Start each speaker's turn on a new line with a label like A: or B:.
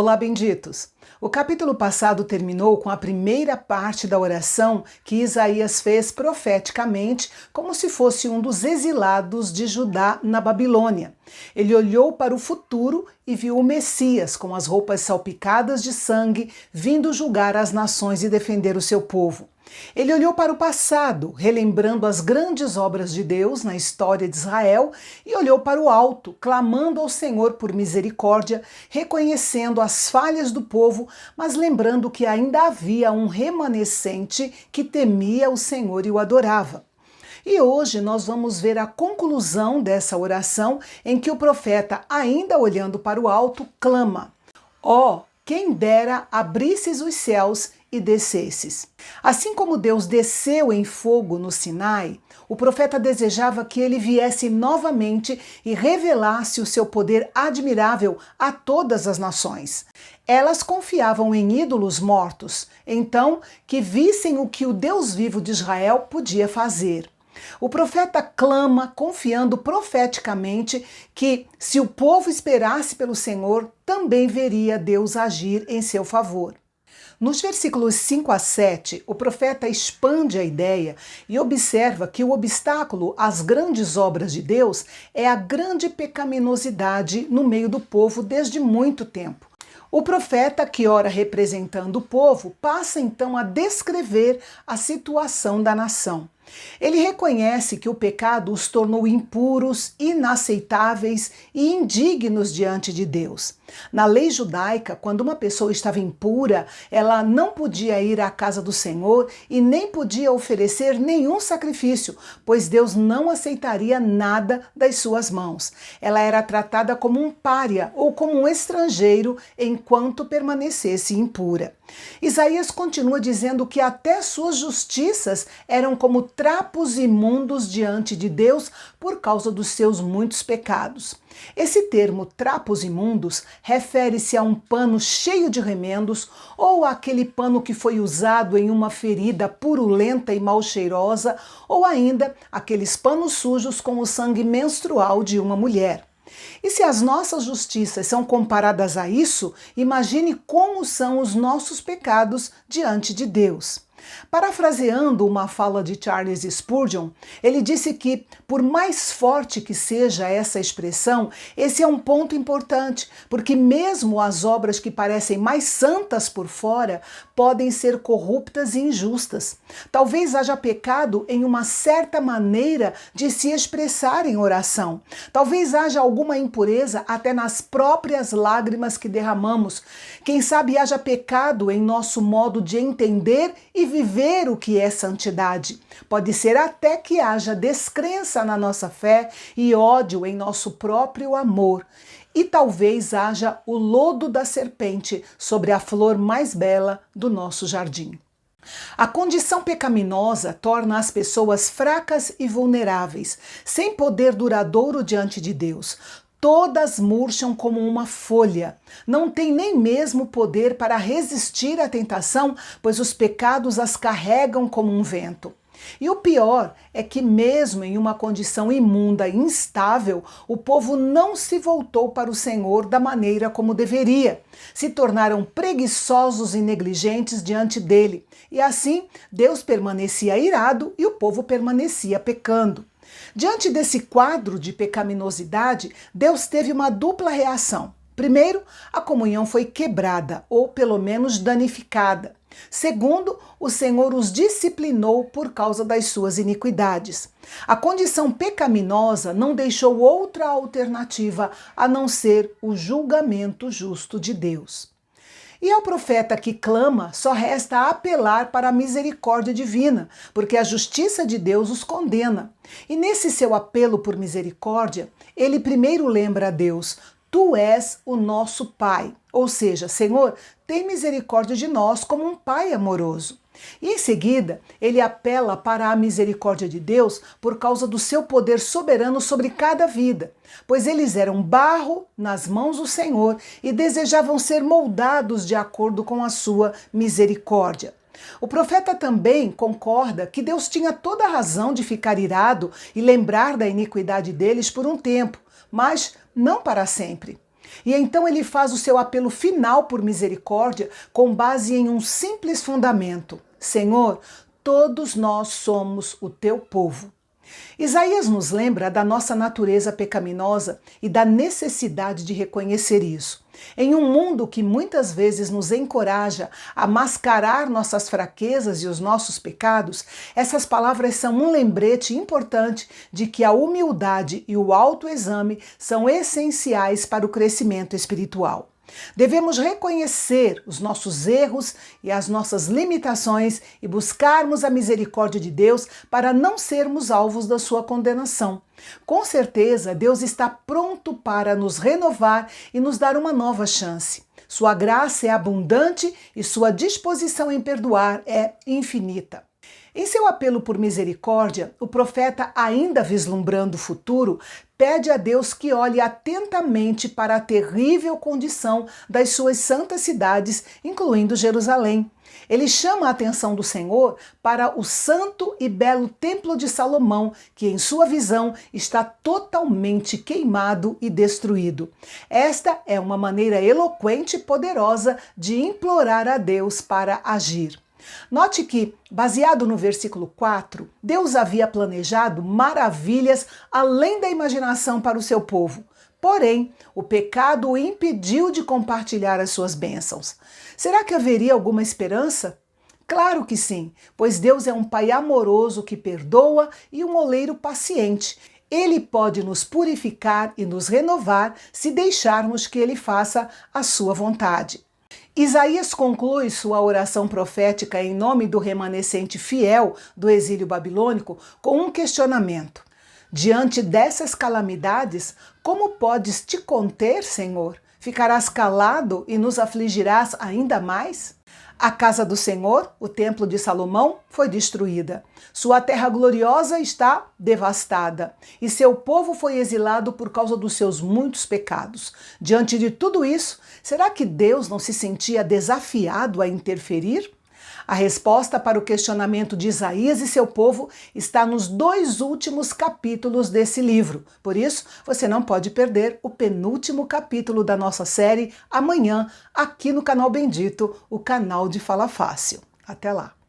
A: Olá, benditos! O capítulo passado terminou com a primeira parte da oração que Isaías fez profeticamente, como se fosse um dos exilados de Judá na Babilônia. Ele olhou para o futuro e viu o Messias com as roupas salpicadas de sangue, vindo julgar as nações e defender o seu povo. Ele olhou para o passado, relembrando as grandes obras de Deus na história de Israel, e olhou para o alto, clamando ao Senhor por misericórdia, reconhecendo as falhas do povo, mas lembrando que ainda havia um remanescente que temia o Senhor e o adorava. E hoje nós vamos ver a conclusão dessa oração em que o profeta, ainda olhando para o alto, clama: ó, quem dera abrisses os céus e descesses. Assim como Deus desceu em fogo no Sinai, o profeta desejava que ele viesse novamente e revelasse o seu poder admirável a todas as nações. Elas confiavam em ídolos mortos, então que vissem o que o Deus vivo de Israel podia fazer. O profeta clama, confiando profeticamente que, se o povo esperasse pelo Senhor, também veria Deus agir em seu favor. Nos versículos 5 a 7, o profeta expande a ideia e observa que o obstáculo às grandes obras de Deus é a grande pecaminosidade no meio do povo desde muito tempo. O profeta, que ora representando o povo, passa então a descrever a situação da nação. Ele reconhece que o pecado os tornou impuros, inaceitáveis e indignos diante de Deus. Na lei judaica, quando uma pessoa estava impura, ela não podia ir à casa do Senhor e nem podia oferecer nenhum sacrifício, pois Deus não aceitaria nada das suas mãos. Ela era tratada como um pária ou como um estrangeiro enquanto permanecesse impura. Isaías continua dizendo que até suas justiças eram como trapos imundos diante de Deus por causa dos seus muitos pecados. Esse termo trapos imundos refere-se a um pano cheio de remendos ou aquele pano que foi usado em uma ferida purulenta e mal cheirosa, ou ainda aqueles panos sujos com o sangue menstrual de uma mulher. E se as nossas justiças são comparadas a isso, imagine como são os nossos pecados diante de Deus. Parafraseando uma fala de Charles Spurgeon, ele disse que, por mais forte que seja essa expressão, esse é um ponto importante, porque mesmo as obras que parecem mais santas por fora podem ser corruptas e injustas. Talvez haja pecado em uma certa maneira de se expressar em oração. Talvez haja alguma impureza até nas próprias lágrimas que derramamos. Quem sabe haja pecado em nosso modo de entender e viver o que é santidade. Pode ser até que haja descrença na nossa fé e ódio em nosso próprio amor. E talvez haja o lodo da serpente sobre a flor mais bela do nosso jardim. A condição pecaminosa torna as pessoas fracas e vulneráveis, sem poder duradouro diante de Deus. Todas murcham como uma folha. Não têm nem mesmo poder para resistir à tentação, pois os pecados as carregam como um vento. E o pior é que, mesmo em uma condição imunda e instável, o povo não se voltou para o Senhor da maneira como deveria. Se tornaram preguiçosos e negligentes diante dele. E assim, Deus permanecia irado e o povo permanecia pecando. Diante desse quadro de pecaminosidade, Deus teve uma dupla reação. Primeiro, a comunhão foi quebrada, ou pelo menos danificada. Segundo, o Senhor os disciplinou por causa das suas iniquidades. A condição pecaminosa não deixou outra alternativa a não ser o julgamento justo de Deus. E ao profeta que clama, só resta apelar para a misericórdia divina, porque a justiça de Deus os condena. E nesse seu apelo por misericórdia, ele primeiro lembra a Deus: Tu és o nosso Pai. Ou seja, Senhor, tem misericórdia de nós como um Pai amoroso. E em seguida, ele apela para a misericórdia de Deus por causa do seu poder soberano sobre cada vida, pois eles eram barro nas mãos do Senhor e desejavam ser moldados de acordo com a sua misericórdia. O profeta também concorda que Deus tinha toda a razão de ficar irado e lembrar da iniquidade deles por um tempo, mas não para sempre. E então ele faz o seu apelo final por misericórdia com base em um simples fundamento: Senhor, todos nós somos o teu povo. Isaías nos lembra da nossa natureza pecaminosa e da necessidade de reconhecer isso. Em um mundo que muitas vezes nos encoraja a mascarar nossas fraquezas e os nossos pecados, essas palavras são um lembrete importante de que a humildade e o autoexame são essenciais para o crescimento espiritual. Devemos reconhecer os nossos erros e as nossas limitações e buscarmos a misericórdia de Deus para não sermos alvos da sua condenação. Com certeza, Deus está pronto para nos renovar e nos dar uma nova chance. Sua graça é abundante e sua disposição em perdoar é infinita. Em seu apelo por misericórdia, o profeta, ainda vislumbrando o futuro, pede a Deus que olhe atentamente para a terrível condição das suas santas cidades, incluindo Jerusalém. Ele chama a atenção do Senhor para o santo e belo Templo de Salomão, que em sua visão está totalmente queimado e destruído. Esta é uma maneira eloquente e poderosa de implorar a Deus para agir. Note que, baseado no versículo 4, Deus havia planejado maravilhas além da imaginação para o seu povo. Porém, o pecado o impediu de compartilhar as suas bênçãos. Será que haveria alguma esperança? Claro que sim, pois Deus é um Pai amoroso que perdoa e um oleiro paciente. Ele pode nos purificar e nos renovar se deixarmos que Ele faça a sua vontade. Isaías conclui sua oração profética em nome do remanescente fiel do exílio babilônico com um questionamento. Diante dessas calamidades, como podes te conter, Senhor? Ficarás calado e nos afligirás ainda mais? A casa do Senhor, o templo de Salomão, foi destruída. Sua terra gloriosa está devastada e seu povo foi exilado por causa dos seus muitos pecados. Diante de tudo isso, será que Deus não se sentia desafiado a interferir? A resposta para o questionamento de Isaías e seu povo está nos 2 últimos capítulos desse livro. Por isso, você não pode perder o penúltimo capítulo da nossa série amanhã, aqui no canal Bendito, o canal de Fala Fácil. Até lá!